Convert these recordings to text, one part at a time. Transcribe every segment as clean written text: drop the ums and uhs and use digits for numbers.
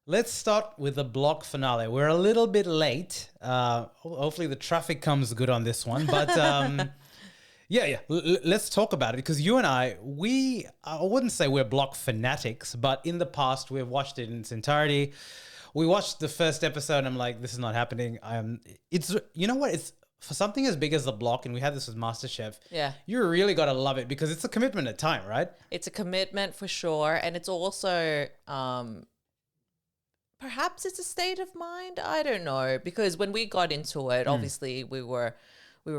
Let's start with the block finale. We're a little bit late. Hopefully the traffic comes good on this one. But let's talk about it because you and I wouldn't say we're block fanatics, but in the past we've watched it in its entirety. We watched the first episode and I'm like, this is not happening. It's, you know what? It's for something as big as the block, and we had this with MasterChef. Yeah. You really got to love it because it's a commitment at time, right? It's a commitment for sure. And it's also, perhaps it's a state of mind. I don't know. Because when we got into it, obviously we were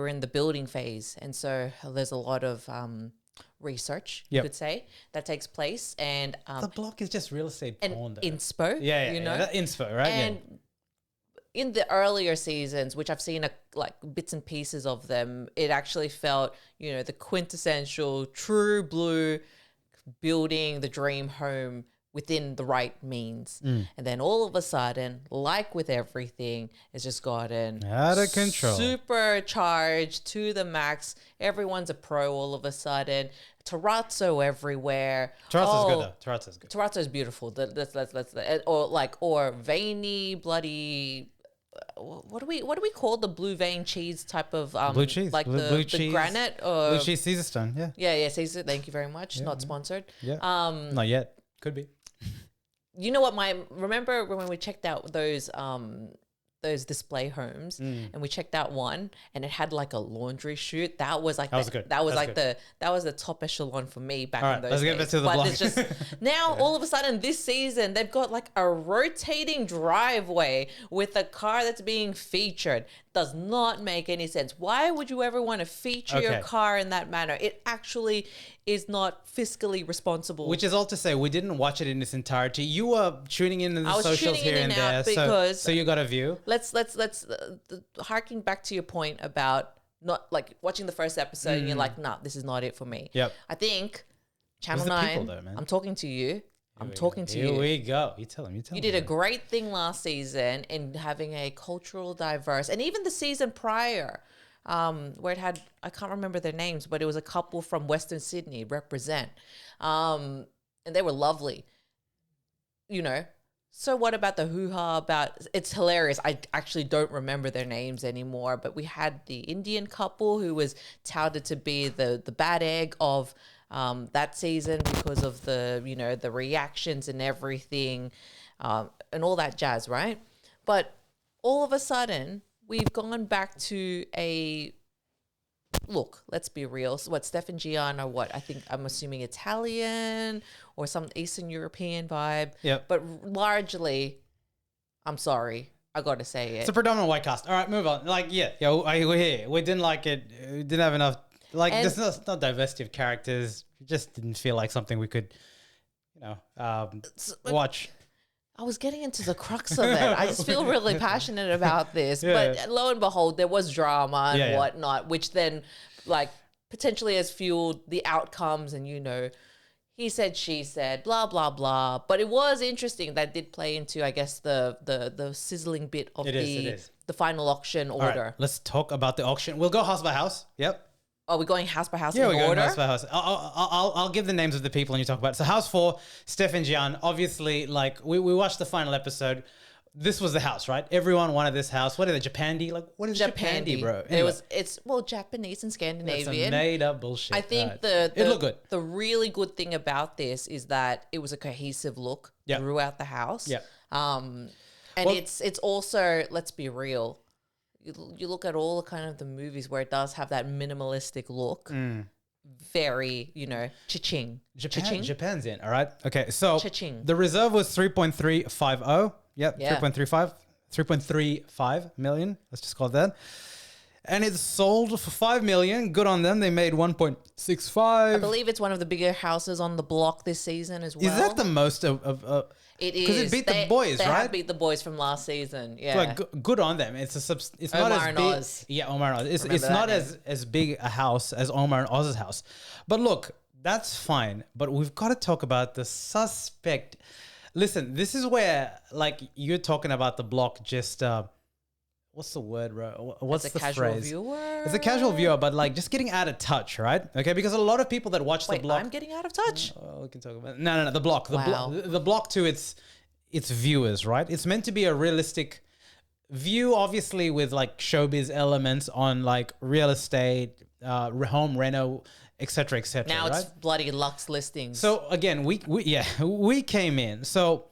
in the building phase. And so there's a lot of research, you could say, that takes place. And the block is just real estate porn, though. Inspo. You know? That inspo, right? And in the earlier seasons, which I've seen like bits and pieces of them, it actually felt, the quintessential true blue building the dream home within the right means. And then all of a sudden, like with everything, it's just gotten out of control, supercharged to the max. Everyone's a pro all of a sudden. Terrazzo everywhere. Terrazzo's good though. Terrazzo's good. Terrazzo's beautiful. Or veiny, bloody. What do we call the blue vein cheese type of blue cheese, like blue the cheese, granite or blue cheese Caesar stone? Yeah, Caesar. Thank you very much. Not sponsored. Not yet. Could be. You know what? Remember when we checked out those display homes and we checked out one and it had like a laundry chute. That was like good. That was the top echelon for me back in those let's days. get back to the block. It's just now all of a sudden this season they've got like a rotating driveway with a car that's being featured. Does not make any sense. Why would you ever want to feature your car in that manner? It actually is not fiscally responsible. Which is all to say, we didn't watch it in its entirety. You were tuning in the socials here and there, so you got a view. Let's harking back to your point about not like watching the first episode and you're like, nah, this is not it for me. Yep. I think Channel 9, I'm talking to you. Here we go. You tell him. You did a great thing last season in having a cultural diverse, and even the season prior, where it had, I can't remember their names, but it was a couple from Western Sydney represent, and they were lovely. So what about the hoo-ha about, it's hilarious. I actually don't remember their names anymore, but we had the Indian couple who was touted to be the bad egg of that season because of the reactions and everything and all that jazz, right? But all of a sudden, we've gone back to look, let's be real. So what, Steph and Gian are what? I'm assuming Italian or some Eastern European vibe. Yep. But largely, I'm sorry, I got to say it. It's a predominant white cast. All right, move on. We're here. We didn't like it. We didn't have enough. There's not diversity of characters. It just didn't feel like something we could, watch. I was getting into the crux of it. I just feel really passionate about this. But lo and behold, there was drama and whatnot, which then potentially has fueled the outcomes and, he said, she said, blah, blah, blah. But it was interesting. That did play into, I guess, the sizzling bit of the final auction order. All right, let's talk about the auction. We'll go house by house. Yep. Are we going house by house in order? Yeah, we're going house by house. I'll give the names of the people and you talk about it. So house 4, Steph and Gian. Obviously, we watched the final episode. This was the house, right? Everyone wanted this house. What is it, Japandi? What is Japandi, bro? Anyway. It's Japanese and Scandinavian. It's made up bullshit. I think it looked good. The really good thing about this is that it was a cohesive look throughout the house. Yeah. It's also, let's be real, you look at all the kind of the movies where it does have that minimalistic look. Very, cha-ching. Japan's in, all right? Okay, so cha-ching. The reserve was 3.350. Yep, 3.35 million. Let's just call it that. And it's sold for 5 million. Good on them. They made 1.65. I believe it's one of the bigger houses on the block this season as well. Is that the most of it is. Because it beat the boys, they right? They have beat the boys from last season. Yeah. Good on them. It's Omar not as and big. Oz. Yeah, Omar and Oz. It's not as big a house as Omar and Oz's house. But look, that's fine. But we've got to talk about the suspect. Listen, this is where you're talking about the block just what's the word, bro? What's the phrase? Viewer? It's a casual viewer, but just getting out of touch, right? Okay, because a lot of people that watch the block. I'm getting out of touch. We can talk about it. No, the block. The Wow. block. The block too. its viewers, right? It's meant to be a realistic view, obviously, with like showbiz elements on like real estate, home reno, etc., etc. Now right? it's bloody Lux listings. So again, we came in. So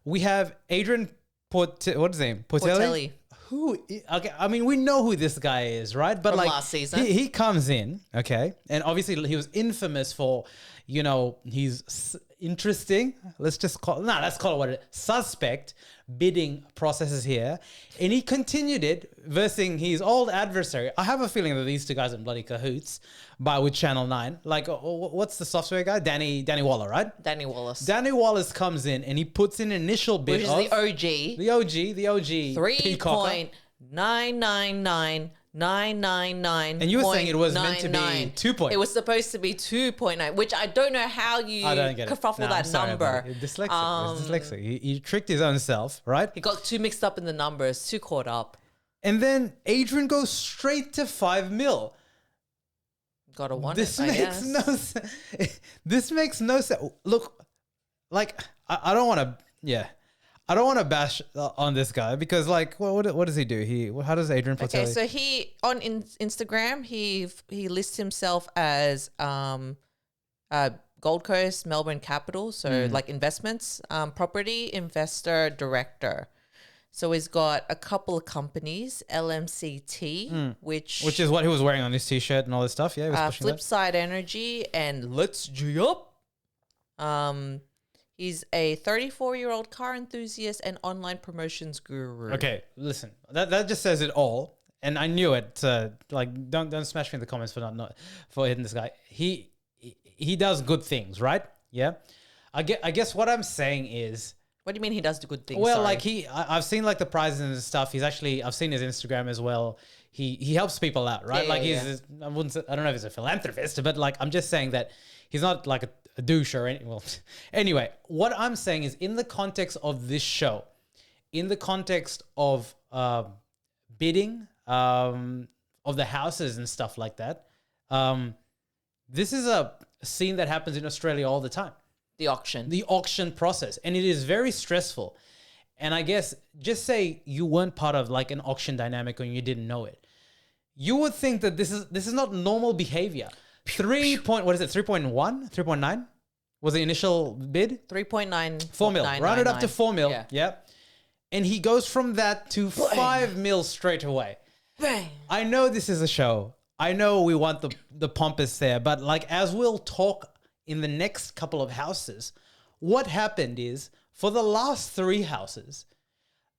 we have Adrian what's his name? Portelli. Okay, I mean, we know who this guy is, right? But From like last season. he comes in, okay, and obviously he was infamous for, he's interesting. Let's call it what it is. Suspect bidding processes here, and he continued it versing his old adversary. I have a feeling that these two guys are in bloody cahoots, with Channel 9. Like, what's the software guy? Danny Waller, right? Danny Wallace. Danny Wallace comes in and he puts in an initial bid Which is of the OG. the OG 3.999999. And you were saying it was meant to be 2 point. It was supposed to be 2.9, which I don't know how you I don't get it. kerfuffle No, that I'm sorry number. about it. Dyslexic. It's dyslexic. He tricked his own self, right? He got too mixed up in the numbers, too caught up. And then Adrian goes straight to 5 mil. Gotta want This it, I makes guess. no sense. This makes no sense. Look, like I don't want to. Yeah, I don't want to bash on this guy because, like, what does he do? How does Adrian Portelli? Okay, so he on Instagram he lists himself as Gold Coast Melbourne Capital, so like investments, property investor director. So he's got a couple of companies, LMCT, which is what he was wearing on his t-shirt and all this stuff. Yeah, he was pushing that. Flipside Energy and Let's G Up. He's a 34-year-old car enthusiast and online promotions guru. Okay, listen, that just says it all, and I knew it. Like, don't smash me in the comments for hitting this guy. He does good things, right? Yeah, I guess what I'm saying is. What do you mean he does the good things? Well, Sorry. like I've seen like the prizes and stuff. I've seen his Instagram as well. He helps people out, right? Yeah, like yeah, I don't know if he's a philanthropist, but like I'm just saying that he's not like a douche or any. Well, anyway, what I'm saying is in the context of this show, in the context of bidding of the houses and stuff like that, this is a scene that happens in Australia all the time. the auction process, and it is very stressful. And I guess just say you weren't part of like an auction dynamic and you didn't know it, you would think that this is not normal behavior. 3.9 was the initial bid. 3.9 4 mil, rounded up to 4 mil. Yeah. And he goes from that to 5 mil straight away. Bang. I know this is a show. I know we want the pompous there, but like as we'll talk in the next couple of houses, what happened is for the last 3 houses,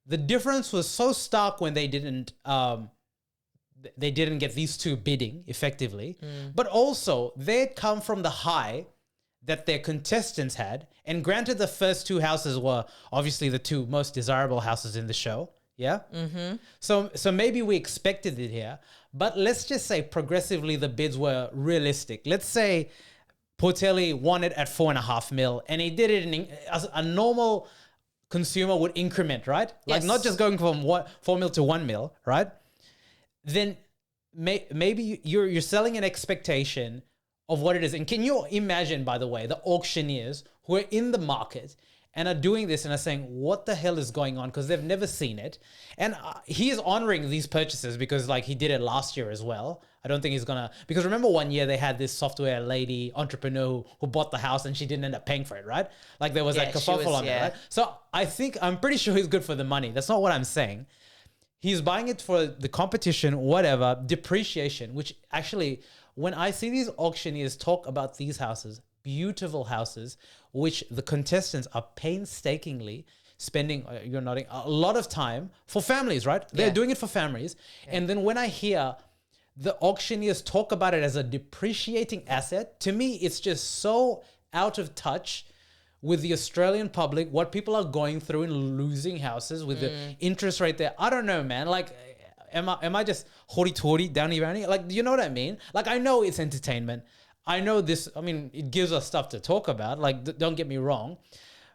the difference was so stark when they didn't get these two bidding effectively, but also they'd come from the high that their contestants had. And granted, the first 2 houses were obviously the 2 most desirable houses in the show. Yeah. Mm-hmm. So maybe we expected it here, but let's just say progressively the bids were realistic. Let's say Portelli won it at 4.5 mil, and he did it as a normal consumer would increment, right? Like not just going from 4 mil to 1 mil, right? Then maybe you're selling an expectation of what it is. And can you imagine, by the way, the auctioneers who are in the market and are doing this and are saying, what the hell is going on? Because they've never seen it. And he is honoring these purchases because like he did it last year as well. I don't think he's going to, because remember one year they had this software lady entrepreneur who bought the house and she didn't end up paying for it, right? Like there was that kerfuffle on it, right? So I'm pretty sure he's good for the money. That's not what I'm saying. He's buying it for the competition, whatever, depreciation, which actually, when I see these auctioneers talk about these houses, beautiful houses, which the contestants are painstakingly spending, you're nodding, a lot of time for families, right? They're doing it for families. Yeah. And then when I hear the auctioneers talk about it as a depreciating asset, to me, it's just so out of touch with the Australian public, what people are going through in losing houses with the interest rate there. I don't know, man. Like, am I just hoity-toity, downy-roundy? Like, do you know what I mean? Like, I know it's entertainment. I know this, I mean, it gives us stuff to talk about. Like, don't get me wrong.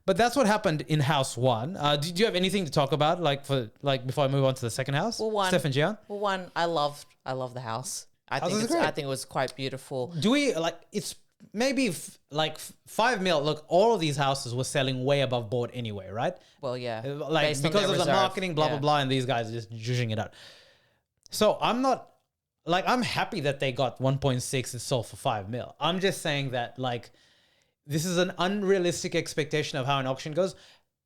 But that's what happened in house 1. Do you have anything to talk about, before I move on to the second house? Well, Steph and Gian? Well, I love the house. I think it was quite beautiful. Do we, like, it's maybe 5 mil. Look, all of these houses were selling way above board anyway, right? Well, yeah. Like Based on because their of the reserve. marketing, blah, blah, Yeah. blah. And these guys are just juicing it out. So I'm happy that they got 1.6 and sold for 5 mil. I'm just saying that like, this is an unrealistic expectation of how an auction goes.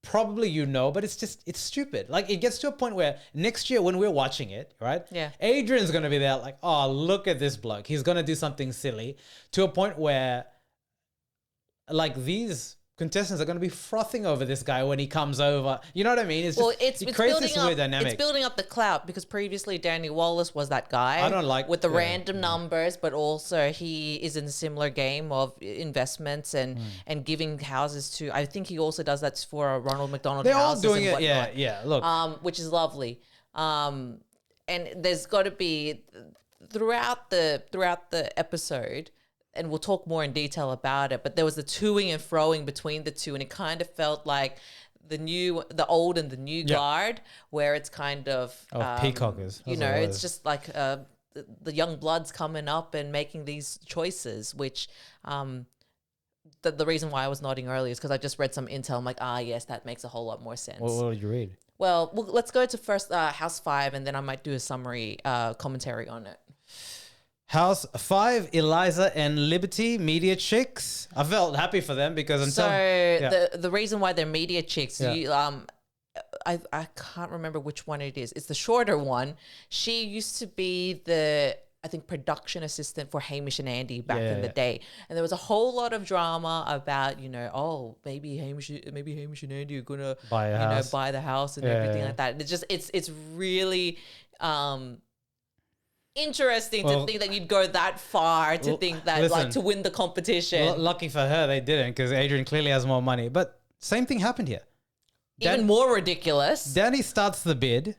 Probably but it's stupid. Like it gets to a point where next year when we're watching it, right? Yeah. Adrian's going to be there like, oh, look at this bloke. He's going to do something silly to a point where like these contestants are going to be frothing over this guy when he comes over. You know what I mean? It creates this weird dynamic. It's building up the clout because previously Danny Wallace was that guy. I don't like- with the yeah, random numbers, but also he is in a similar game of investments and giving houses to. I think he also does that for Ronald McDonald. They're all houses doing and it. Yeah, whatnot, yeah. Look, which is lovely. And there's got to be throughout the episode. And we'll talk more in detail about it, but there was the toing and froing between the two, and it kind of felt like the old and the new guard, where it's kind of peacockers. You That's know, what it it's is. just like the young bloods coming up and making these choices, which the reason why I was nodding earlier is because I just read some intel. I'm like, yes, that makes a whole lot more sense. What did you read? Well, let's go to first House 5, and then I might do a summary commentary on it. House 5, Eliza and Liberty, media chicks. I felt happy for them because the reason why they're media chicks, I can't remember which one it is. It's the shorter one. She used to be I think production assistant for Hamish and Andy back in the day, and there was a whole lot of drama about maybe Hamish and Andy are gonna buy the house and everything like that. And it's really interesting to think that you'd go that far to think that like to win the competition. Lucky for her, they didn't because Adrian clearly has more money. But same thing happened here. Even more ridiculous. Danny starts the bid.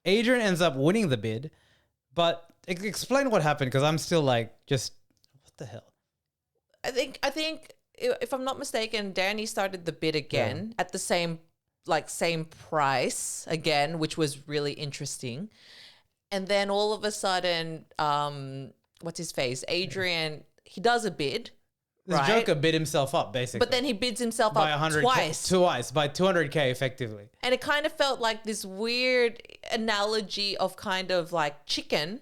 Adrian ends up winning the bid. But explain what happened because I'm still like, just what the hell? I think if I'm not mistaken, Danny started the bid again at the same price again, which was really interesting. And then all of a sudden, what's his face? Adrian, he does a bid. This right? Joker bid himself up, basically. But then he bids himself by up 100K, twice. By 200K, effectively. And it kind of felt like this weird analogy of kind of like chicken,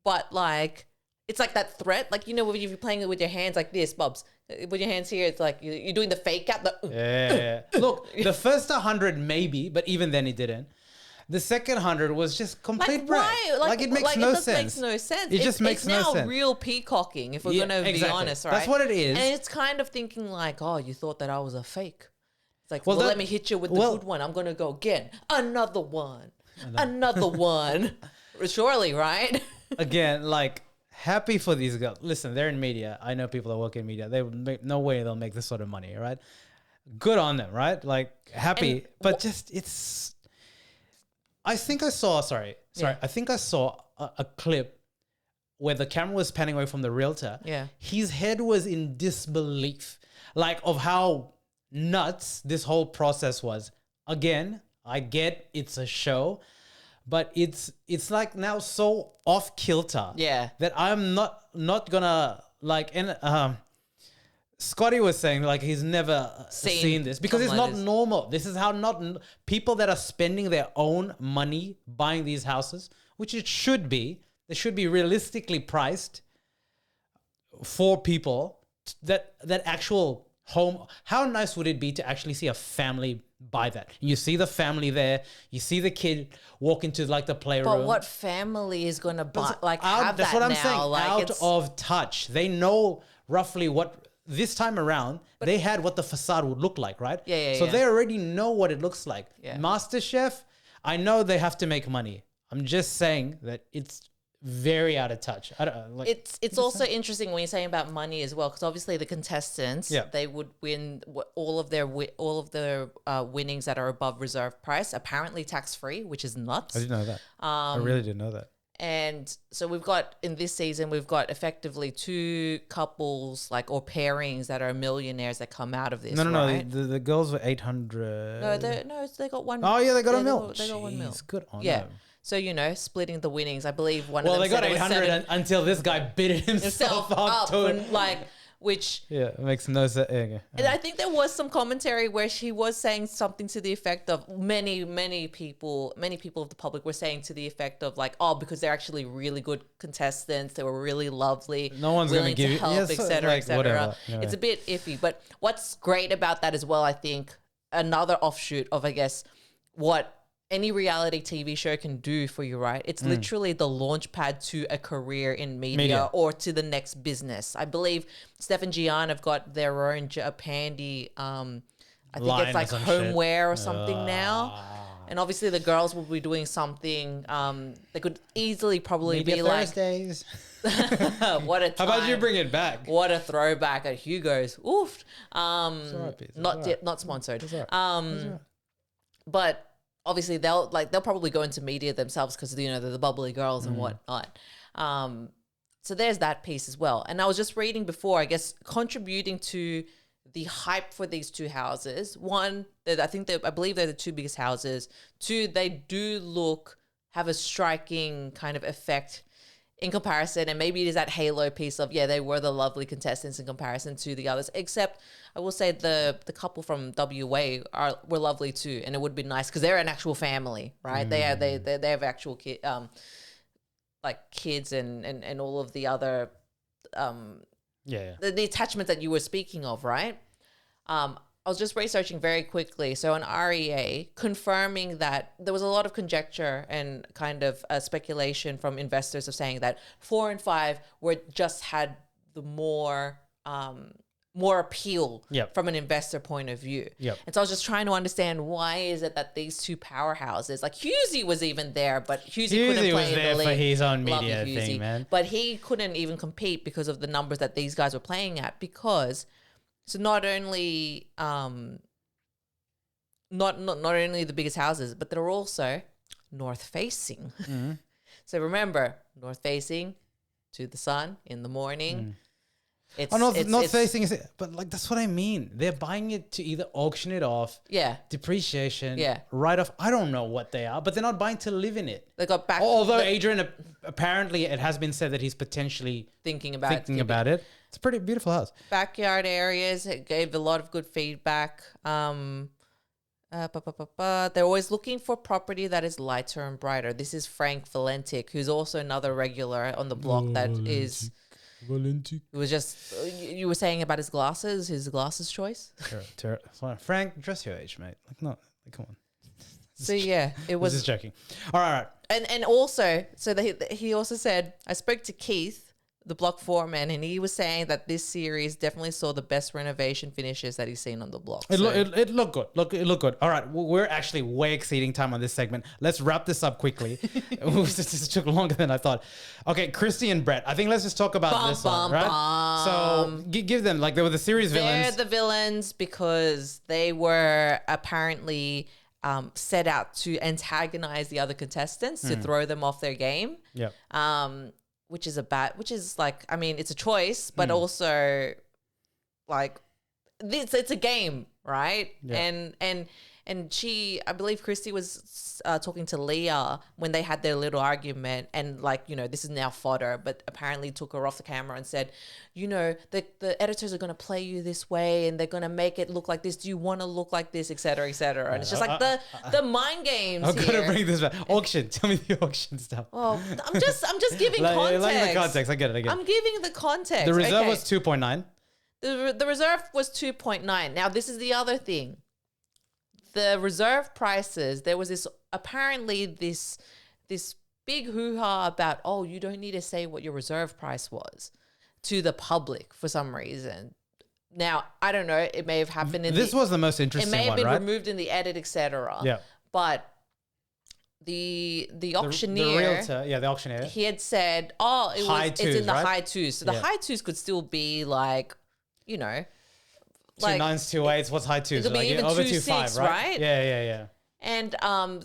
but like, it's like that threat. Like, when you're playing it with your hands like this, Bobs, with your hands here, it's like you're doing the fake out. Look, the first 100 maybe, but even then he didn't. The second 100 was just complete like, brag. why? Like it makes no sense. It makes no sense. It just makes no sense. It's now real peacocking, if we're going to be honest, right? That's what it is. And it's kind of thinking like, oh, you thought that I was a fake. It's like, well let me hit you with the good one. I'm going to go again. Another one. Another one. Surely, right? Again, like, happy for these girls. Listen, they're in media. I know people that work in media. They would make, no way they'll make this sort of money, right? Good on them, right? Like, happy. But just, it's... I think I saw a clip where the camera was panning away from the realtor. Yeah. His head was in disbelief, like of how nuts this whole process was. Again, I get it's a show, but it's like now so off kilter. Yeah. That I'm not gonna like Scotty was saying like he's never seen this because it's not normal. This is how people that are spending their own money buying these houses, which it should be. They should be realistically priced for people that actual home. How nice would it be to actually see a family buy that? You see the family there. You see the kid walk into like the playroom. But what family is going to buy have that's that what I'm now? saying. Like Out of touch. They know roughly what. This time around, they had what the facade would look like, right? So they already know what it looks like. Yeah. MasterChef, I know they have to make money. I'm just saying that it's very out of touch. I don't like. It's also interesting when you're saying about money as well, because obviously the contestants, they would win all of their winnings that are above reserve price, apparently tax free, which is nuts. I didn't know that. I really didn't know that. And so we've got in this season, we've got effectively two couples or pairings that are millionaires that come out of this. No. Right? The girls were 800. No, they got one. Oh yeah, they got a mil. They got 1 mil. Good on Yeah. them. So splitting the winnings. I believe one. Well, of them they got said it was 800 until this guy bid himself up to and which Yeah, it makes no sense. Yeah. and I think there was some commentary where she was saying something to the effect of many people of the public were saying to the effect of like, oh, because they're actually really good contestants, they were really lovely, No one's gonna willing give to you- help, yeah, so, etc., like, etc. whatever. Anyway. It's a bit iffy, but what's great about that as well, I think, another offshoot of, I guess, what any reality TV show can do for you, right? It's literally the launch pad to a career in media or to the next business. I believe Steph and Gian have got their own Pandy, I think Line it's or like some homeware shit. or something now. And obviously the girls will be doing something. They could easily probably Media be like, Thursdays. what a time. How about you bring it back? What a throwback at Hugo's. Oof. alright, Pete. It's Not alright. not sponsored. It's alright. But obviously they'll probably go into media themselves because they're the bubbly girls and whatnot. So there's that piece as well. And I was just reading before, I guess, contributing to the hype for these two houses. One, I believe they're the two biggest houses. Two, they do have a striking kind of effect in comparison, and maybe it is that halo piece of, they were the lovely contestants in comparison to the others, except I will say the couple from WA were lovely too, and it would be nice because they're an actual family, right? They have actual kids and all of the other the attachments that you were speaking of, right? I was just researching very quickly. So on REA, confirming that there was a lot of conjecture and kind of speculation from investors of saying that 4 and 5 had the more appeal from an investor point of view. Yep. And so I was just trying to understand, why is it that these two powerhouses, like Husey was even there, but Husey couldn't play was in the there league. for his own Lovely media Husey. thing, man. But he couldn't even compete because of the numbers that these guys were playing at, because so not only not only the biggest houses, but they're also north facing. Mm-hmm. So remember, north facing to the sun in the morning. It's Not facing is it, but like that's what I mean. They're buying it to either auction it off, depreciation, write off. I don't know what they are, but they're not buying to live in it. They got back. Although Adrian, apparently, it has been said that he's potentially thinking about it. It's a pretty beautiful house. Backyard areas. It gave a lot of good feedback. They're always looking for property that is lighter and brighter. This is Frank Valentic, who's also another regular on the block. It was just, you were saying about his glasses choice. Frank, dress your age, mate. Come on. So yeah, it was. Just joking. All right. And also, so he also said, I spoke to Keith, the block foreman, and he was saying that this series definitely saw the best renovation finishes that he's seen on the block. It looked good. It looked good. All right, we're actually way exceeding time on this segment. Let's wrap this up quickly. This took longer than I thought. Okay, Christy and Brett. I think let's just talk about this one, right? So give them, like, they were the series villains. They're the villains because they were apparently set out to antagonize the other contestants, to throw them off their game. Yeah. Which is like, I mean, it's a choice, but also like it's a game, right? Yeah. And she, I believe Christy was talking to Leah when they had their little argument, and like, this is now fodder, but apparently took her off the camera and said, the editors are going to play you this way and they're going to make it look like this. Do you want to look like this, et cetera, et cetera? And it's just like the mind games I'm here. going to bring this back. Auction. Tell me the auction stuff. Well, I'm just giving context. Like the context. I get it. I'm giving the context. The reserve was 2.9. The reserve was 2.9. Now, this is the other thing. The reserve prices, there was this big hoo-ha about, you don't need to say what your reserve price was to the public for some reason. Now, I don't know. It may have happened in this was the most interesting one, right? It may have been removed in the edit, etc. Yeah. But the auctioneer, the realtor, the auctioneer, he had said, it's in the high twos. So the high twos could still be like, 2.9s, 2.8s. What's high twos? It could be even over 2.6, right? Yeah. And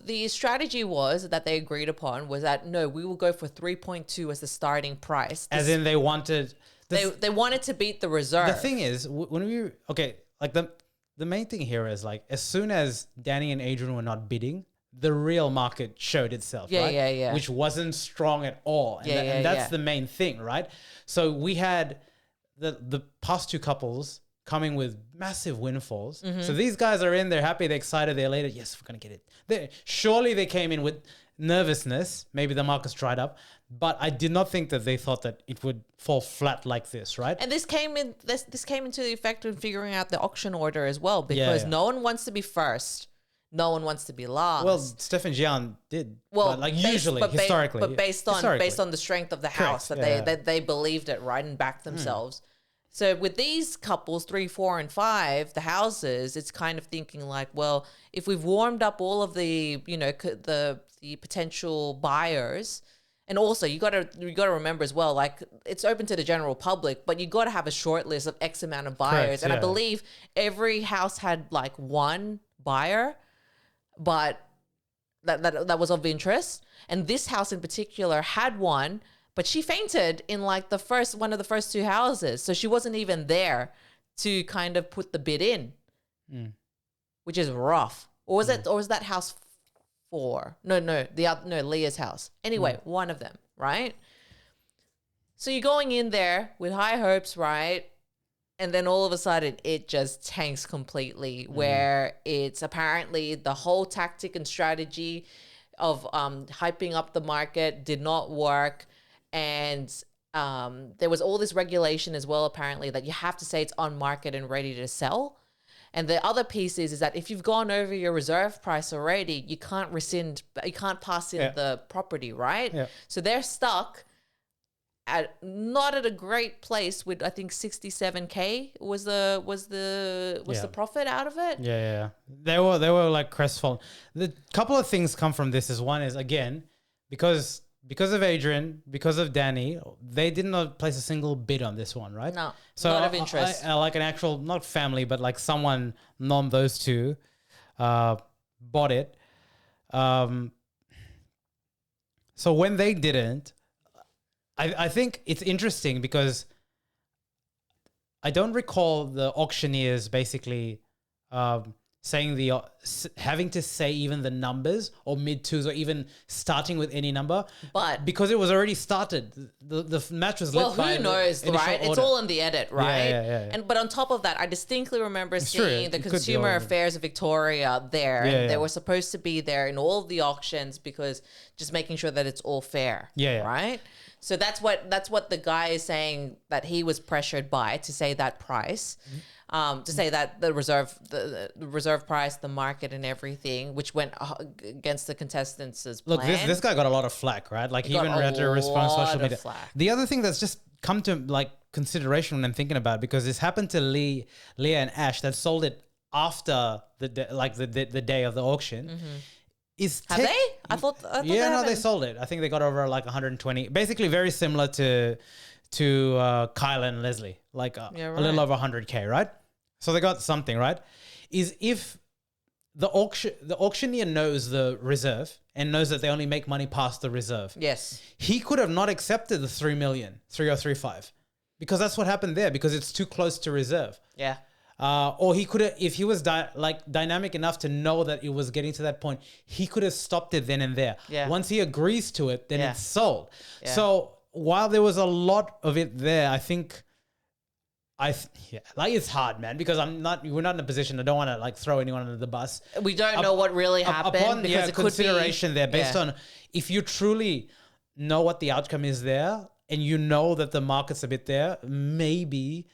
the strategy that they agreed upon was that, no, we will go for 3.2 as the starting price. As in they wanted... They wanted to beat the reserve. The thing is, when the main thing here is, like, as soon as Danny and Adrian were not bidding, the real market showed itself, right? Yeah. Which wasn't strong at all. And that's the main thing, right? So we had the past two couples coming with massive windfalls. Mm-hmm. So these guys are in, they're happy, they're excited, they're elated. Yes, we're gonna get it. Surely they came in with nervousness. Maybe the market's dried up, but I did not think that they thought that it would fall flat like this, right? And this came into the effect in figuring out the auction order as well, because no one wants to be first. No one wants to be last. Well, Stefan Jian did. Well, but like usually, historically. But based on the strength of the house, that they believed it, right, and backed themselves. So with these couples, 3, 4, and 5, the houses, it's kind of thinking like, well, if we've warmed up all of the, the potential buyers, and also you got to remember as well, like it's open to the general public, but you got to have a short list of X amount of buyers. Correct, and I believe every house had like one buyer, but that was of interest. And this house in particular had one, but she fainted in like one of the first two houses. So she wasn't even there to kind of put the bid in, which is rough. Or was that house 4? No, Leah's house. Anyway, one of them, right? So you're going in there with high hopes, right? And then all of a sudden it just tanks completely, where it's apparently the whole tactic and strategy of hyping up the market did not work. And there was all this regulation as well, apparently, that you have to say it's on market and ready to sell. And the other piece is that if you've gone over your reserve price already, you can't pass in the property, right? Yeah. So they're stuck not at a great place with, I think 67K was the profit out of it. Yeah. They were like crestfallen. The couple of things come from this. One is, again, because of Adrian, because of Danny, they did not place a single bid on this one, right? No, so not of interest. Like an actual, not family, but like someone non those two bought it. So when they didn't, I think it's interesting because I don't recall the auctioneers basically saying having to say even the numbers or mid twos or even starting with any number, but because it was already started, the match was lit. Well, who knows, right? It's all in the edit, right? Yeah. And but on top of that, I distinctly remember seeing the Consumer Affairs of Victoria there, and they were supposed to be there in all of the auctions because just making sure that it's all fair, right? So that's what the guy is saying, that he was pressured by to say that price. To say that the reserve price, the market, and everything, which went against the contestants' plan. Look, this guy got a lot of flack, right? Like he even had to respond on social media. The other thing that's just come to like consideration when I'm thinking about it, because this happened to Leah and Ash that sold it after the day of the auction. Have they? I thought they sold it. I think they got over like 120. Basically, very similar to Kyla and Leslie, like a little over 100K, right? So they got something, right? Is if the auctioneer knows the reserve and knows that they only make money past the reserve. Yes. He could have not accepted the 3 million, 3035, because that's what happened there, because it's too close to reserve. Yeah. Or he could have, if he was dynamic enough to know that it was getting to that point, he could have stopped it then and there. Yeah. Once he agrees to it, then it's sold. Yeah. So while there was a lot of it there, I think it's hard, man, because we're not in a position. I don't want to like throw anyone under the bus. We don't know what really happened upon because it consideration could be, there based on if you truly know what the outcome is there and you know that the market's a bit there, maybe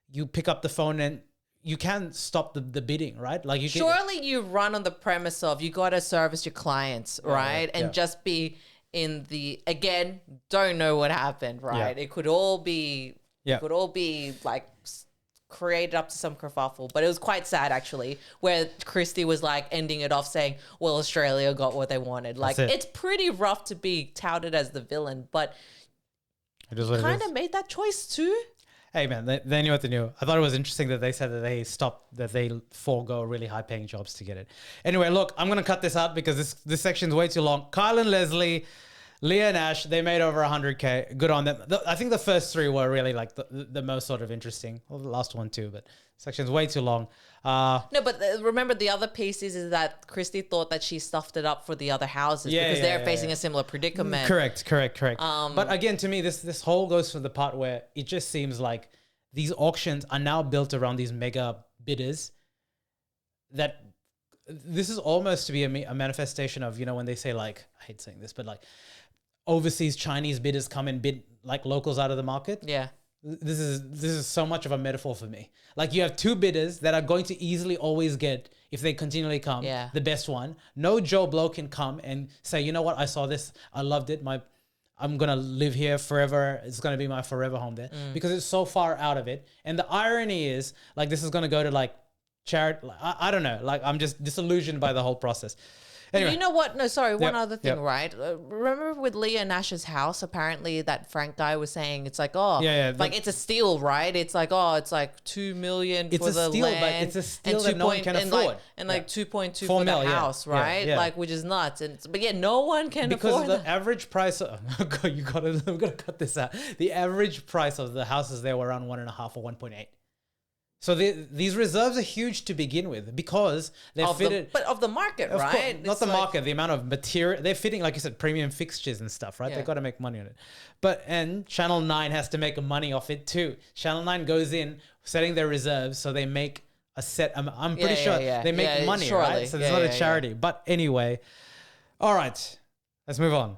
you pick up the phone and you can stop the bidding, right? Like you run on the premise of you got to service your clients, right? And just be in the, again, don't know what happened, right? It could all be like created up to some kerfuffle, but it was quite sad actually, where Christy was like ending it off saying, well, Australia got what they wanted. Like it's pretty rough to be touted as the villain, but kind of made that choice too. Hey man, they knew what they knew. I thought it was interesting that they said that they forego really high paying jobs to get it. Anyway, look, I'm going to cut this out because this section's way too long. Kyle and Leslie, Leah and Ash, they made over 100K. Good on them. I think the first three were really like the most sort of interesting. Well, the last one too, but section's way too long. No, but remember the other piece is that Christy thought that she stuffed it up for the other houses because they're facing a similar predicament. Correct. But again, to me, this whole goes from the part where it just seems like these auctions are now built around these mega bidders. That this is almost to be a manifestation of, you know, when they say, like, I hate saying this, but like overseas Chinese bidders come and bid like locals out of the market. Yeah. This is so much of a metaphor for me. Like, you have two bidders that are going to easily always get, if they continually come, the best one. No Joe Blow can come and say, you know what, I saw this, I loved it, I'm gonna live here forever. It's gonna be my forever home there, because it's so far out of it. And the irony is, like, this is gonna go to like charity. I don't know. Like, I'm just disillusioned by the whole process. Anyway. You know what? No, sorry. One other thing, Yep. right? Remember with Leah Nash's house, apparently that Frank guy was saying it's like, oh, like it's a steal, right? It's like, oh, it's like 2 million It's for a the steal, land. but it's a steal that no one can and afford. Like 2.2 4 for mil, the house, right? Yeah. Like, which is nuts. But yeah, no one can Because afford the that. average price of, we gotta cut this out. The average price of the houses there were around 1.5 or 1.8. So these reserves are huge to begin with, because they're fitted. But of the market, Of right? course, not the market, the amount of material. They're fitting, like you said, premium fixtures and stuff, right? Yeah. They got to make money on it. And Channel 9 has to make money off it too. Channel 9 goes in setting their reserves, so they make a set. I'm pretty sure they make money, surely. right? So it's not a charity. But anyway, all right, let's move on.